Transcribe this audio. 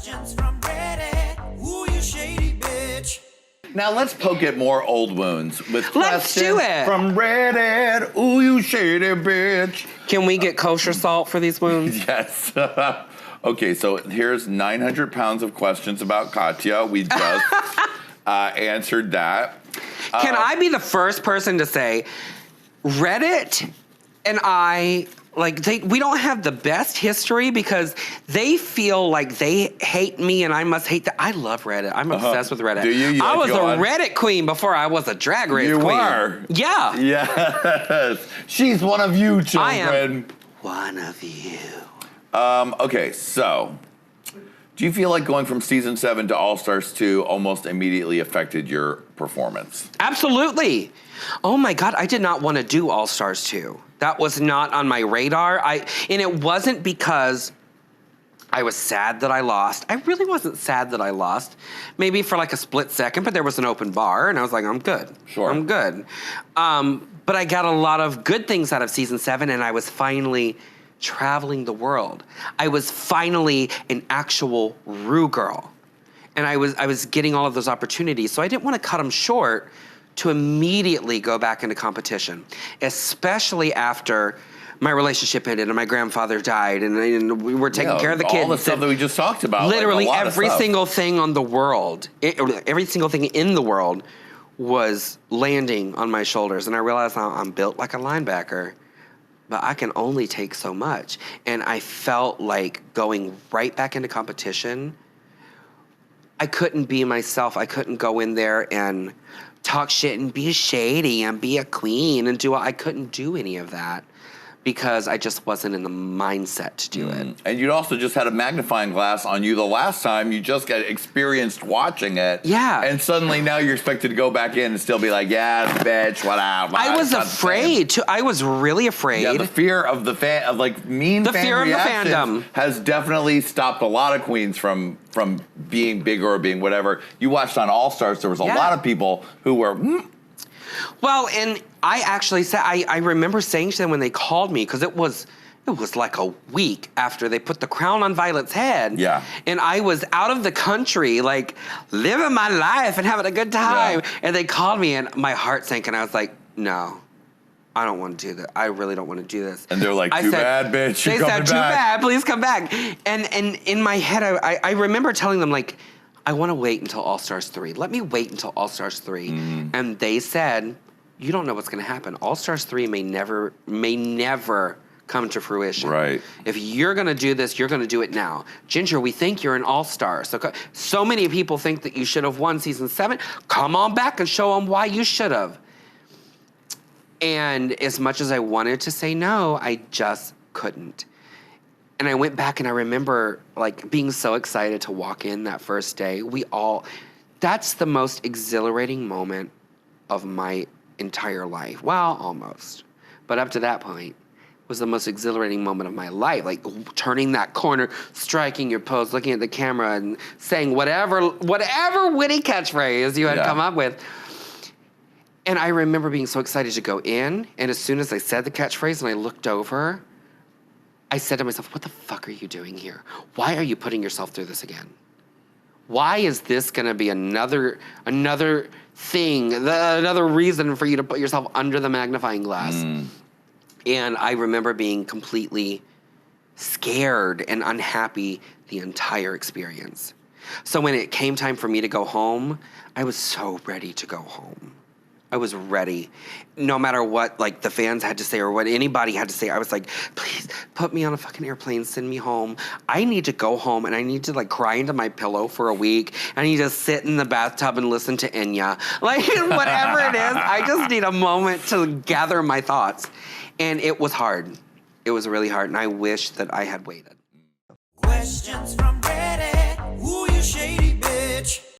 Questions from Reddit. Ooh, you shady bitch. Now let's poke at more old wounds with Let's do questions it. from Reddit. Ooh, you shady bitch. Can we get kosher salt for these wounds? Yes. Okay, so here's 900 pounds of questions about Katya. We just answered that. Can I be the first person to say, Reddit and I, we don't have the best history because they feel like they hate me and I must hate them. I love Reddit. I'm obsessed with Reddit. Do you? I was a on? Reddit queen before I was a drag race queen. You were? Yeah. Yes. She's one of you, children. I am one of you. Okay, so do you feel like going from season 7 to All Stars 2 almost immediately affected your performance? Absolutely. Oh my God, I did not want to do All Stars 2. That was not on my radar. And it wasn't because I was sad that I lost. I really wasn't sad that I lost. Maybe for like a split second, but there was an open bar and I was like, I'm good. Sure. I'm good. But I got a lot of good things out of season 7 and I was finally traveling the world. I was finally an actual Rue girl. And I was getting all of those opportunities. So I didn't want to cut them short to immediately go back into competition, especially after my relationship ended and my grandfather died and we were taking care of the kids. All the stuff that we just talked about. Literally like every single thing on the world, every single thing in the world was landing on my shoulders. And I realized I'm built like a linebacker, but I can only take so much. And I felt like going right back into competition, I couldn't be myself. I couldn't go in there and talk shit and be shady and be a queen and I couldn't do any of that because I just wasn't in the mindset to do it. And you'd also just had a magnifying glass on you the last time. You just got experienced watching it. Yeah. And suddenly now you're expected to go back in and still be like, yeah, bitch, what up? I was afraid to. I was really afraid. Yeah, the fear of the fan, of like mean the fan fear of the reactions fandom has definitely stopped a lot of queens from being bigger or being whatever. You watched on All Stars, there was a lot of people who were, Well, and I actually said, I remember saying to them when they called me, because it was like a week after they put the crown on Violet's head. Yeah. And I was out of the country, like, living my life and having a good time. Yeah. And they called me and my heart sank and I was like, no, I don't want to do that. I really don't want to do this. And they're like, too bad, bitch, you're coming back. They said, too bad, please come back. And in my head, I remember telling them, like, I want to wait until All Stars 3. Let me wait until All Stars 3. And they said, you don't know what's going to happen. All Stars 3 may never come to fruition. Right. If you're going to do this, you're going to do it now. Ginger, we think you're an all-star. So many people think that you should have won season 7. Come on back and show them why you should have. And as much as I wanted to say no, I just couldn't. And I went back and I remember like being so excited to walk in that first day. That's the most exhilarating moment of my entire life. Well, almost. But up to that point was the most exhilarating moment of my life. Like turning that corner, striking your pose, looking at the camera and saying whatever witty catchphrase you had come up with. And I remember being so excited to go in. And as soon as I said the catchphrase and I looked over, I said to myself, what the fuck are you doing here? Why are you putting yourself through this again? Why is this gonna be another thing, another reason for you to put yourself under the magnifying glass? And I remember being completely scared and unhappy the entire experience. So when it came time for me to go home, I was so ready to go home. I was ready. No matter what like the fans had to say or what anybody had to say, I was like, please put me on a fucking airplane, send me home. I need to go home and I need to like cry into my pillow for a week. I need to sit in the bathtub and listen to Enya. Like whatever it is, I just need a moment to gather my thoughts. And it was hard. It was really hard and I wish that I had waited. Questions from Reddit. Ooh, you shady bitch.